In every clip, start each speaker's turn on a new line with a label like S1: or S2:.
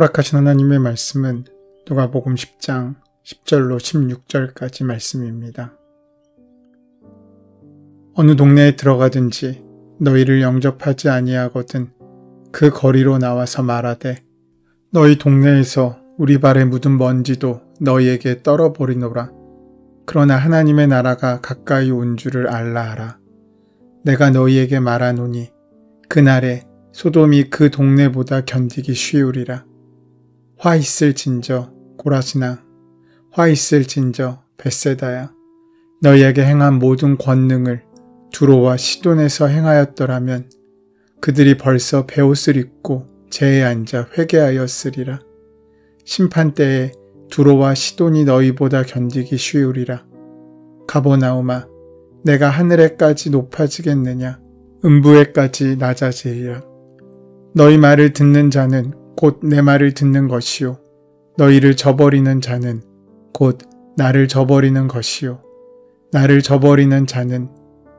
S1: 허락하신 하나님의 말씀은 누가복음 10장 10절로 16절까지 말씀입니다. 어느 동네에 들어가든지 너희를 영접하지 아니하거든 그 거리로 나와서 말하되 너희 동네에서 우리 발에 묻은 먼지도 너희에게 떨어버리노라. 그러나 하나님의 나라가 가까이 온 줄을 알라 하라. 내가 너희에게 말하노니 그날에 소돔이 그 동네보다 견디기 쉬우리라. 화 있을진저 고라시나, 화 있을진저 벳세다야. 너희에게 행한 모든 권능을 두로와 시돈에서 행하였더라면 그들이 벌써 베옷을 입고 제에 앉아 회개하였으리라. 심판때에 두로와 시돈이 너희보다 견디기 쉬우리라. 가버나움아, 내가 하늘에까지 높아지겠느냐? 음부에까지 낮아지리라. 너희 말을 듣는 자는 곧 내 말을 듣는 것이요 너희를 저버리는 자는 곧 나를 저버리는 것이요 나를 저버리는 자는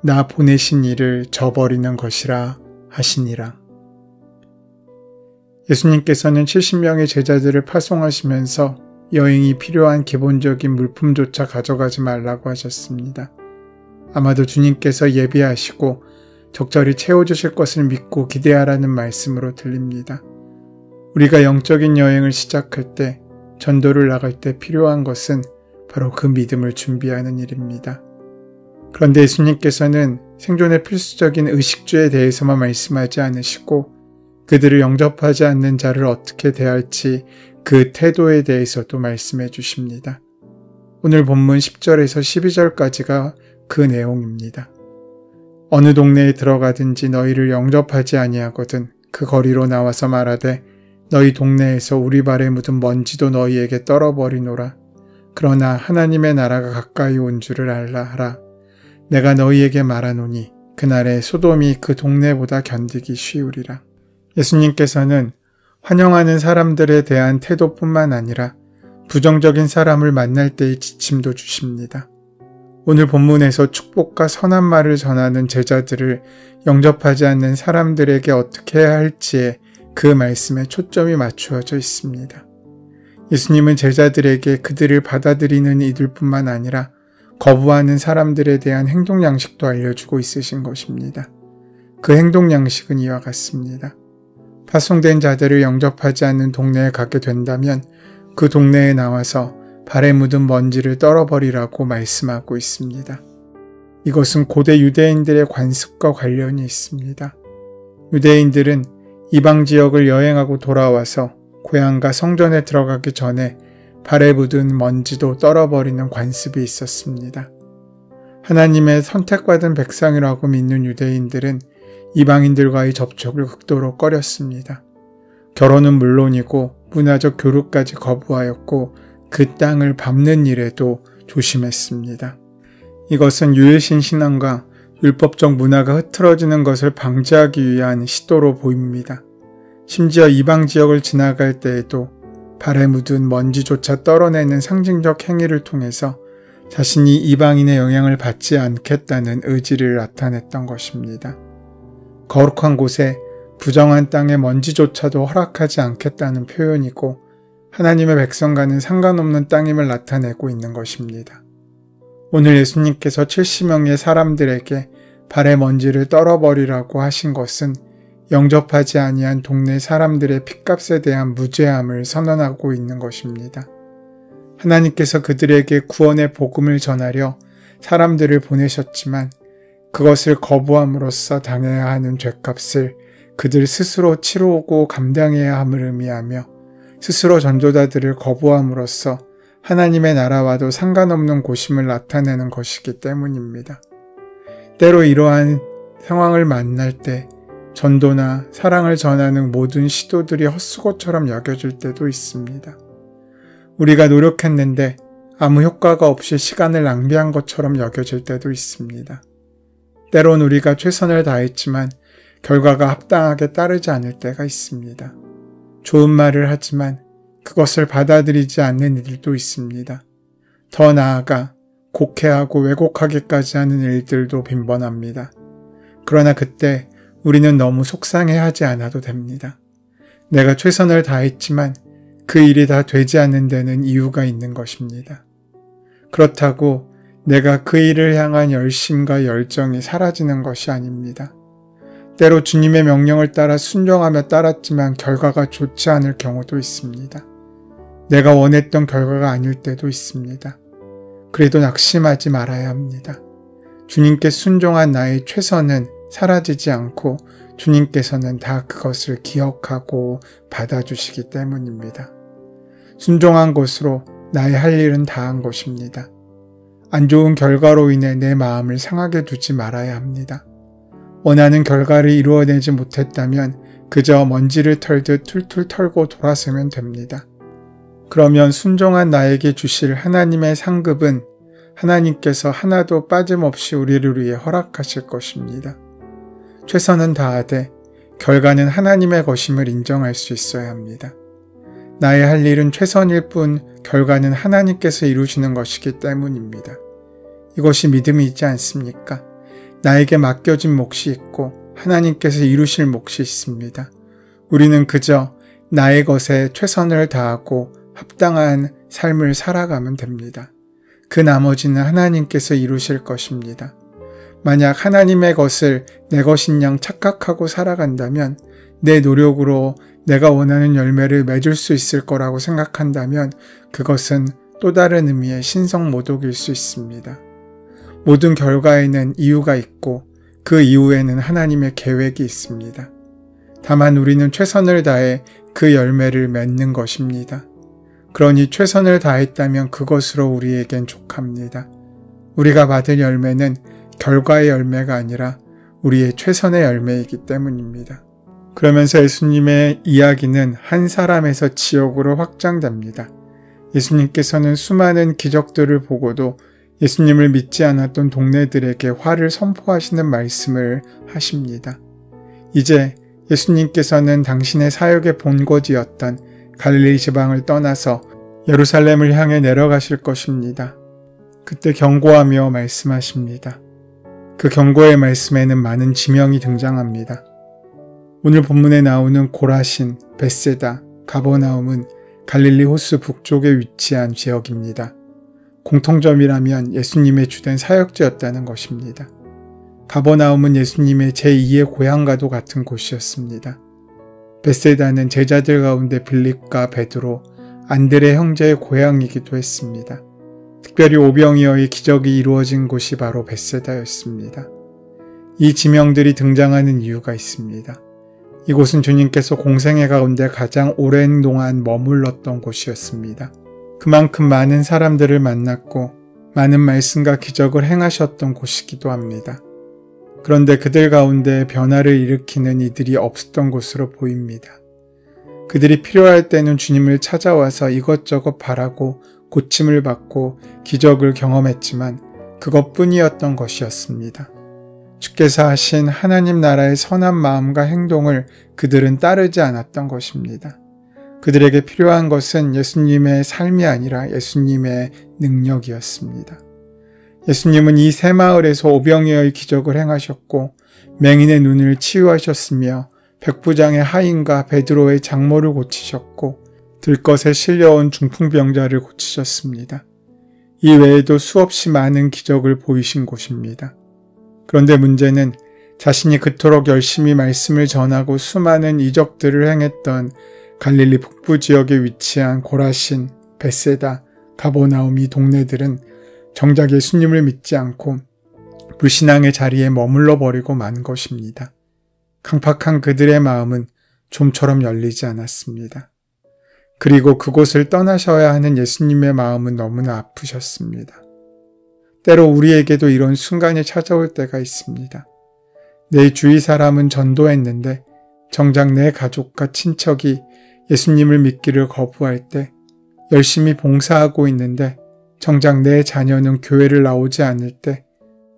S1: 나 보내신 이를 저버리는 것이라 하시니라. 예수님께서는 70명의 제자들을 파송하시면서 여행이 필요한 기본적인 물품조차 가져가지 말라고 하셨습니다. 아마도 주님께서 예비하시고 적절히 채워주실 것을 믿고 기대하라는 말씀으로 들립니다. 우리가 영적인 여행을 시작할 때, 전도를 나갈 때 필요한 것은 바로 그 믿음을 준비하는 일입니다. 그런데 예수님께서는 생존의 필수적인 의식주에 대해서만 말씀하지 않으시고 그들을 영접하지 않는 자를 어떻게 대할지 그 태도에 대해서도 말씀해 주십니다. 오늘 본문 10절에서 12절까지가 그 내용입니다. 어느 동네에 들어가든지 너희를 영접하지 아니하거든 그 거리로 나와서 말하되 너희 동네에서 우리 발에 묻은 먼지도 너희에게 떨어버리노라. 그러나 하나님의 나라가 가까이 온 줄을 알라 하라. 내가 너희에게 말하노니 그날에 소돔이 그 동네보다 견디기 쉬우리라. 예수님께서는 환영하는 사람들에 대한 태도뿐만 아니라 부정적인 사람을 만날 때의 지침도 주십니다. 오늘 본문에서 축복과 선한 말을 전하는 제자들을 영접하지 않는 사람들에게 어떻게 해야 할지에 그 말씀에 초점이 맞추어져 있습니다. 예수님은 제자들에게 그들을 받아들이는 이들뿐만 아니라 거부하는 사람들에 대한 행동 양식도 알려주고 있으신 것입니다. 그 행동 양식은 이와 같습니다. 파송된 자들을 영접하지 않는 동네에 가게 된다면 그 동네에 나와서 발에 묻은 먼지를 떨어버리라고 말씀하고 있습니다. 이것은 고대 유대인들의 관습과 관련이 있습니다. 유대인들은 이방 지역을 여행하고 돌아와서 고향과 성전에 들어가기 전에 발에 묻은 먼지도 떨어버리는 관습이 있었습니다. 하나님의 선택받은 백성이라고 믿는 유대인들은 이방인들과의 접촉을 극도로 꺼렸습니다. 결혼은 물론이고 문화적 교류까지 거부하였고 그 땅을 밟는 일에도 조심했습니다. 이것은 유일신 신앙과 율법적 문화가 흐트러지는 것을 방지하기 위한 시도로 보입니다. 심지어 이방 지역을 지나갈 때에도 발에 묻은 먼지조차 떨어내는 상징적 행위를 통해서 자신이 이방인의 영향을 받지 않겠다는 의지를 나타냈던 것입니다. 거룩한 곳에 부정한 땅의 먼지조차도 허락하지 않겠다는 표현이고 하나님의 백성과는 상관없는 땅임을 나타내고 있는 것입니다. 오늘 예수님께서 70명의 사람들에게 발의 먼지를 떨어버리라고 하신 것은 영접하지 아니한 동네 사람들의 핏값에 대한 무죄함을 선언하고 있는 것입니다. 하나님께서 그들에게 구원의 복음을 전하려 사람들을 보내셨지만 그것을 거부함으로써 당해야 하는 죄값을 그들 스스로 치르고 감당해야 함을 의미하며 스스로 전도자들을 거부함으로써 하나님의 나라와도 상관없는 곳임을 나타내는 것이기 때문입니다. 때로 이러한 상황을 만날 때 전도나 사랑을 전하는 모든 시도들이 헛수고처럼 여겨질 때도 있습니다. 우리가 노력했는데 아무 효과가 없이 시간을 낭비한 것처럼 여겨질 때도 있습니다. 때론 우리가 최선을 다했지만 결과가 합당하게 따르지 않을 때가 있습니다. 좋은 말을 하지만 그것을 받아들이지 않는 일도 있습니다. 더 나아가 곡해하고 왜곡하기까지 하는 일들도 빈번합니다. 그러나 그때 우리는 너무 속상해하지 않아도 됩니다. 내가 최선을 다했지만 그 일이 다 되지 않는 데는 이유가 있는 것입니다. 그렇다고 내가 그 일을 향한 열심과 열정이 사라지는 것이 아닙니다. 때로 주님의 명령을 따라 순종하며 따랐지만 결과가 좋지 않을 경우도 있습니다. 내가 원했던 결과가 아닐 때도 있습니다. 그래도 낙심하지 말아야 합니다. 주님께 순종한 나의 최선은 사라지지 않고 주님께서는 다 그것을 기억하고 받아주시기 때문입니다. 순종한 것으로 나의 할 일은 다한 것입니다. 안 좋은 결과로 인해 내 마음을 상하게 두지 말아야 합니다. 원하는 결과를 이루어내지 못했다면 그저 먼지를 털듯 툴툴 털고 돌아서면 됩니다. 그러면 순종한 나에게 주실 하나님의 상급은 하나님께서 하나도 빠짐없이 우리를 위해 허락하실 것입니다. 최선은 다하되 결과는 하나님의 것임을 인정할 수 있어야 합니다. 나의 할 일은 최선일 뿐 결과는 하나님께서 이루시는 것이기 때문입니다. 이것이 믿음이지 않습니까? 나에게 맡겨진 몫이 있고 하나님께서 이루실 몫이 있습니다. 우리는 그저 나의 것에 최선을 다하고 합당한 삶을 살아가면 됩니다. 그 나머지는 하나님께서 이루실 것입니다. 만약 하나님의 것을 내 것인 양 착각하고 살아간다면 내 노력으로 내가 원하는 열매를 맺을 수 있을 거라고 생각한다면 그것은 또 다른 의미의 신성모독일 수 있습니다. 모든 결과에는 이유가 있고 그 이후에는 하나님의 계획이 있습니다. 다만 우리는 최선을 다해 그 열매를 맺는 것입니다. 그러니 최선을 다했다면 그것으로 우리에겐 족합니다. 우리가 받을 열매는 결과의 열매가 아니라 우리의 최선의 열매이기 때문입니다. 그러면서 예수님의 이야기는 한 사람에서 지역으로 확장됩니다. 예수님께서는 수많은 기적들을 보고도 예수님을 믿지 않았던 동네들에게 화를 선포하시는 말씀을 하십니다. 이제 예수님께서는 당신의 사역의 본거지였던 갈릴리 지방을 떠나서 예루살렘을 향해 내려가실 것입니다. 그때 경고하며 말씀하십니다. 그 경고의 말씀에는 많은 지명이 등장합니다. 오늘 본문에 나오는 고라신, 벳세다, 가버나움은 갈릴리 호수 북쪽에 위치한 지역입니다. 공통점이라면 예수님의 주된 사역지였다는 것입니다. 가버나움은 예수님의 제2의 고향과도 같은 곳이었습니다. 벳세다는 제자들 가운데 빌립과 베드로, 안드레 형제의 고향이기도 했습니다. 특별히 오병이어의 기적이 이루어진 곳이 바로 벳세다였습니다. 이 지명들이 등장하는 이유가 있습니다. 이곳은 주님께서 공생애 가운데 가장 오랜 동안 머물렀던 곳이었습니다. 그만큼 많은 사람들을 만났고 많은 말씀과 기적을 행하셨던 곳이기도 합니다. 그런데 그들 가운데 변화를 일으키는 이들이 없었던 곳으로 보입니다. 그들이 필요할 때는 주님을 찾아와서 이것저것 바라고 고침을 받고 기적을 경험했지만 그것뿐이었던 것이었습니다. 주께서 하신 하나님 나라의 선한 마음과 행동을 그들은 따르지 않았던 것입니다. 그들에게 필요한 것은 예수님의 삶이 아니라 예수님의 능력이었습니다. 예수님은 이 새 마을에서 오병이어의 기적을 행하셨고 맹인의 눈을 치유하셨으며 백부장의 하인과 베드로의 장모를 고치셨고 들것에 실려온 중풍병자를 고치셨습니다. 이 외에도 수없이 많은 기적을 보이신 곳입니다. 그런데 문제는 자신이 그토록 열심히 말씀을 전하고 수많은 이적들을 행했던 갈릴리 북부 지역에 위치한 고라신, 벳세다, 가버나움 이 동네들은 정작 예수님을 믿지 않고 불신앙의 자리에 머물러 버리고 만 것입니다. 강팍한 그들의 마음은 좀처럼 열리지 않았습니다. 그리고 그곳을 떠나셔야 하는 예수님의 마음은 너무나 아프셨습니다. 때로 우리에게도 이런 순간이 찾아올 때가 있습니다. 내 주위 사람은 전도했는데 정작 내 가족과 친척이 예수님을 믿기를 거부할 때, 열심히 봉사하고 있는데 정작 내 자녀는 교회를 나오지 않을 때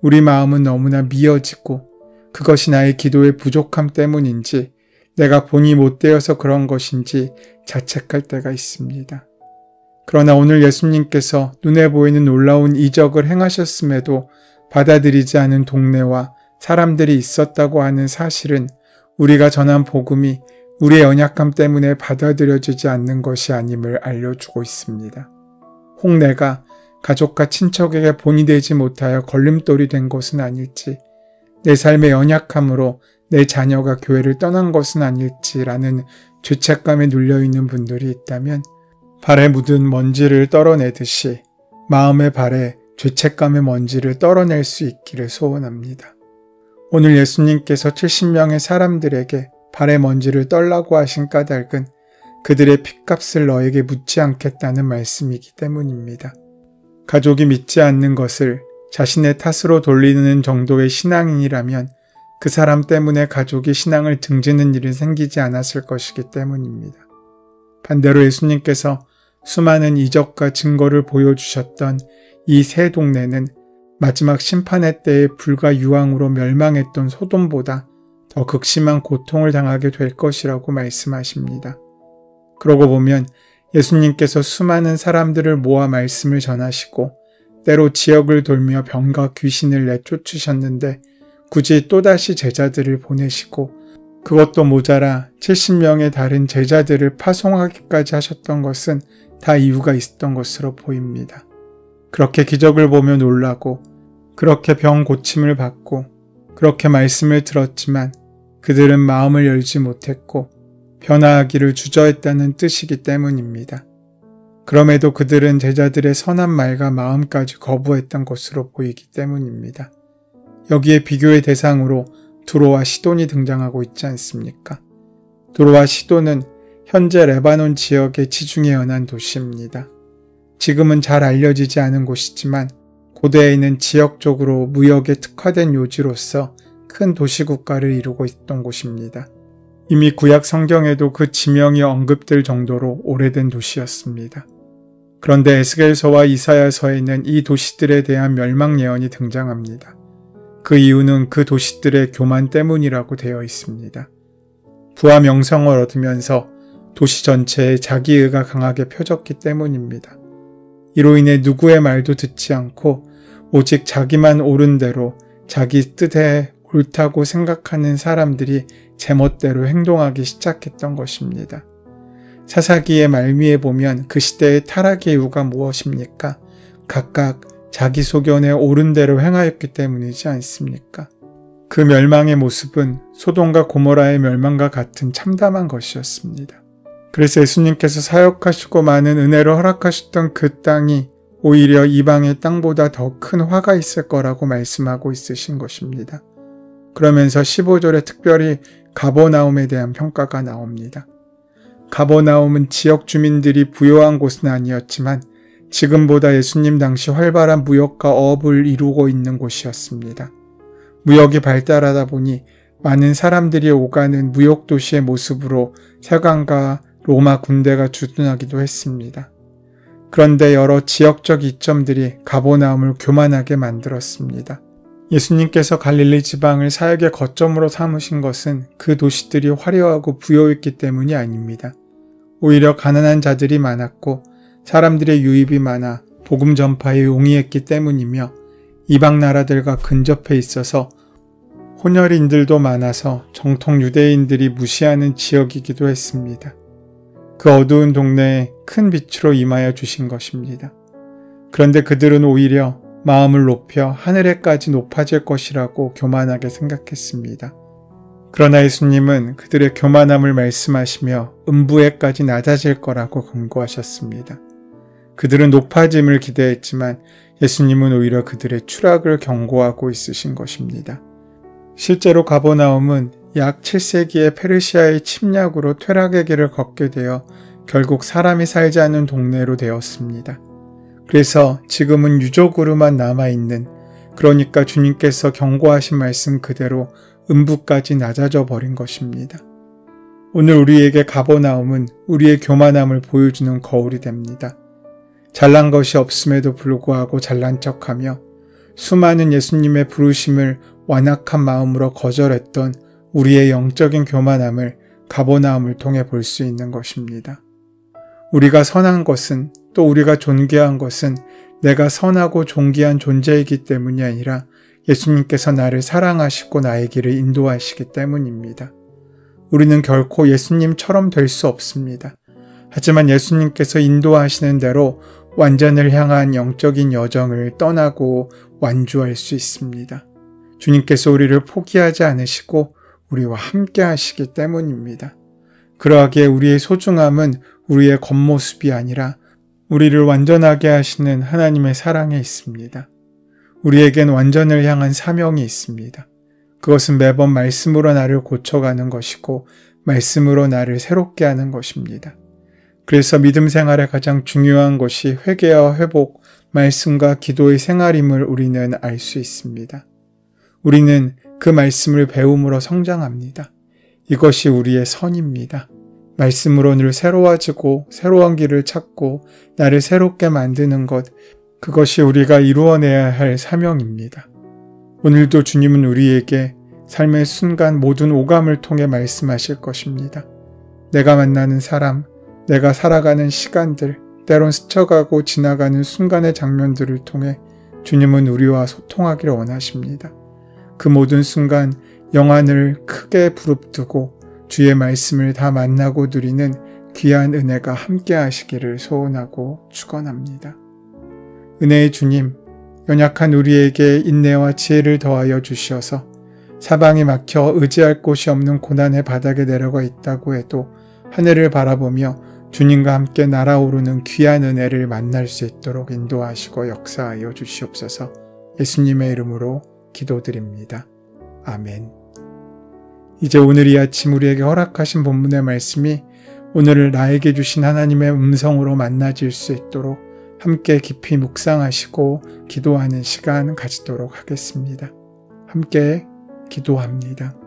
S1: 우리 마음은 너무나 미어지고 그것이 나의 기도의 부족함 때문인지 내가 본이 못되어서 그런 것인지 자책할 때가 있습니다. 그러나 오늘 예수님께서 눈에 보이는 놀라운 이적을 행하셨음에도 받아들이지 않은 동네와 사람들이 있었다고 하는 사실은 우리가 전한 복음이 우리의 연약함 때문에 받아들여지지 않는 것이 아님을 알려주고 있습니다. 혹 내가 가족과 친척에게 본이 되지 못하여 걸림돌이 된 것은 아닐지, 내 삶의 연약함으로 내 자녀가 교회를 떠난 것은 아닐지라는 죄책감에 눌려있는 분들이 있다면 발에 묻은 먼지를 떨어내듯이 마음의 발에 죄책감의 먼지를 떨어낼 수 있기를 소원합니다. 오늘 예수님께서 70명의 사람들에게 발의 먼지를 떨라고 하신 까닭은 그들의 핏값을 너에게 묻지 않겠다는 말씀이기 때문입니다. 가족이 믿지 않는 것을 자신의 탓으로 돌리는 정도의 신앙인이라면 그 사람 때문에 가족이 신앙을 등지는 일이 생기지 않았을 것이기 때문입니다. 반대로 예수님께서 수많은 이적과 증거를 보여주셨던 이 세 동네는 마지막 심판의 때에 불과 유황으로 멸망했던 소돔보다 더 극심한 고통을 당하게 될 것이라고 말씀하십니다. 그러고 보면 예수님께서 수많은 사람들을 모아 말씀을 전하시고 때로 지역을 돌며 병과 귀신을 내쫓으셨는데 굳이 또다시 제자들을 보내시고 그것도 모자라 70명의 다른 제자들을 파송하기까지 하셨던 것은 다 이유가 있었던 것으로 보입니다. 그렇게 기적을 보며 놀라고 그렇게 병 고침을 받고 그렇게 말씀을 들었지만 그들은 마음을 열지 못했고 변화하기를 주저했다는 뜻이기 때문입니다. 그럼에도 그들은 제자들의 선한 말과 마음까지 거부했던 것으로 보이기 때문입니다. 여기에 비교의 대상으로 두로와 시돈이 등장하고 있지 않습니까? 두로와 시돈은 현재 레바논 지역의 지중해 연안 도시입니다. 지금은 잘 알려지지 않은 곳이지만 고대에는 지역적으로 무역에 특화된 요지로서 큰 도시국가를 이루고 있던 곳입니다. 이미 구약 성경에도 그 지명이 언급될 정도로 오래된 도시였습니다. 그런데 에스겔서와 이사야서에는 이 도시들에 대한 멸망 예언이 등장합니다. 그 이유는 그 도시들의 교만 때문이라고 되어 있습니다. 부와 명성을 얻으면서 도시 전체에 자기의가 강하게 펴졌기 때문입니다. 이로 인해 누구의 말도 듣지 않고 오직 자기만 옳은 대로 자기 뜻에 옳다고 생각하는 사람들이 제멋대로 행동하기 시작했던 것입니다. 사사기의 말미에 보면 그 시대의 타락의 이유가 무엇입니까? 각각 자기 소견에 옳은 대로 행하였기 때문이지 않습니까? 그 멸망의 모습은 소돔과 고모라의 멸망과 같은 참담한 것이었습니다. 그래서 예수님께서 사역하시고 많은 은혜를 허락하셨던 그 땅이 오히려 이방의 땅보다 더 큰 화가 있을 거라고 말씀하고 있으신 것입니다. 그러면서 15절에 특별히 가버나움에 대한 평가가 나옵니다. 가버나움은 지역 주민들이 부요한 곳은 아니었지만 지금보다 예수님 당시 활발한 무역과 어업을 이루고 있는 곳이었습니다. 무역이 발달하다 보니 많은 사람들이 오가는 무역도시의 모습으로 세관과 로마 군대가 주둔하기도 했습니다. 그런데 여러 지역적 이점들이 가버나움을 교만하게 만들었습니다. 예수님께서 갈릴리 지방을 사역의 거점으로 삼으신 것은 그 도시들이 화려하고 부여했기 때문이 아닙니다. 오히려 가난한 자들이 많았고 사람들의 유입이 많아 복음 전파에 용이했기 때문이며 이방 나라들과 근접해 있어서 혼혈인들도 많아서 정통 유대인들이 무시하는 지역이기도 했습니다. 그 어두운 동네에 큰 빛으로 임하여 주신 것입니다. 그런데 그들은 오히려 마음을 높여 하늘에까지 높아질 것이라고 교만하게 생각했습니다. 그러나 예수님은 그들의 교만함을 말씀하시며 음부에까지 낮아질 거라고 권고하셨습니다. 그들은 높아짐을 기대했지만 예수님은 오히려 그들의 추락을 경고하고 있으신 것입니다. 실제로 가버나움은 약 7세기에 페르시아의 침략으로 퇴락의 길을 걷게 되어 결국 사람이 살지 않는 동네로 되었습니다. 그래서 지금은 유적으로만 남아있는, 그러니까 주님께서 경고하신 말씀 그대로 음부까지 낮아져 버린 것입니다. 오늘 우리에게 가버나움은 우리의 교만함을 보여주는 거울이 됩니다. 잘난 것이 없음에도 불구하고 잘난 척하며 수많은 예수님의 부르심을 완악한 마음으로 거절했던 우리의 영적인 교만함을 가버나움을 통해 볼 수 있는 것입니다. 우리가 선한 것은, 또 우리가 존귀한 것은 내가 선하고 존귀한 존재이기 때문이 아니라 예수님께서 나를 사랑하시고 나의 길을 인도하시기 때문입니다. 우리는 결코 예수님처럼 될 수 없습니다. 하지만 예수님께서 인도하시는 대로 완전을 향한 영적인 여정을 떠나고 완주할 수 있습니다. 주님께서 우리를 포기하지 않으시고 우리와 함께 하시기 때문입니다. 그러하기에 우리의 소중함은 우리의 겉모습이 아니라 우리를 완전하게 하시는 하나님의 사랑에 있습니다. 우리에겐 완전을 향한 사명이 있습니다. 그것은 매번 말씀으로 나를 고쳐가는 것이고 말씀으로 나를 새롭게 하는 것입니다. 그래서 믿음 생활의 가장 중요한 것이 회개와 회복, 말씀과 기도의 생활임을 우리는 알 수 있습니다. 우리는 그 말씀을 배움으로 성장합니다. 이것이 우리의 선입니다. 말씀으로 늘 새로워지고 새로운 길을 찾고 나를 새롭게 만드는 것, 그것이 우리가 이루어내야 할 사명입니다. 오늘도 주님은 우리에게 삶의 순간 모든 오감을 통해 말씀하실 것입니다. 내가 만나는 사람, 내가 살아가는 시간들, 때론 스쳐가고 지나가는 순간의 장면들을 통해 주님은 우리와 소통하기를 원하십니다. 그 모든 순간 영안을 크게 부릅뜨고 주의 말씀을 다 만나고 누리는 귀한 은혜가 함께 하시기를 소원하고 축원합니다. 은혜의 주님, 연약한 우리에게 인내와 지혜를 더하여 주시어서 사방이 막혀 의지할 곳이 없는 고난의 바닥에 내려가 있다고 해도 하늘을 바라보며 주님과 함께 날아오르는 귀한 은혜를 만날 수 있도록 인도하시고 역사하여 주시옵소서. 예수님의 이름으로 기도드립니다. 아멘. 이제 오늘 이 아침 우리에게 허락하신 본문의 말씀이 오늘 나에게 주신 하나님의 음성으로 만나질 수 있도록 함께 깊이 묵상하시고 기도하는 시간 가지도록 하겠습니다. 함께 기도합니다.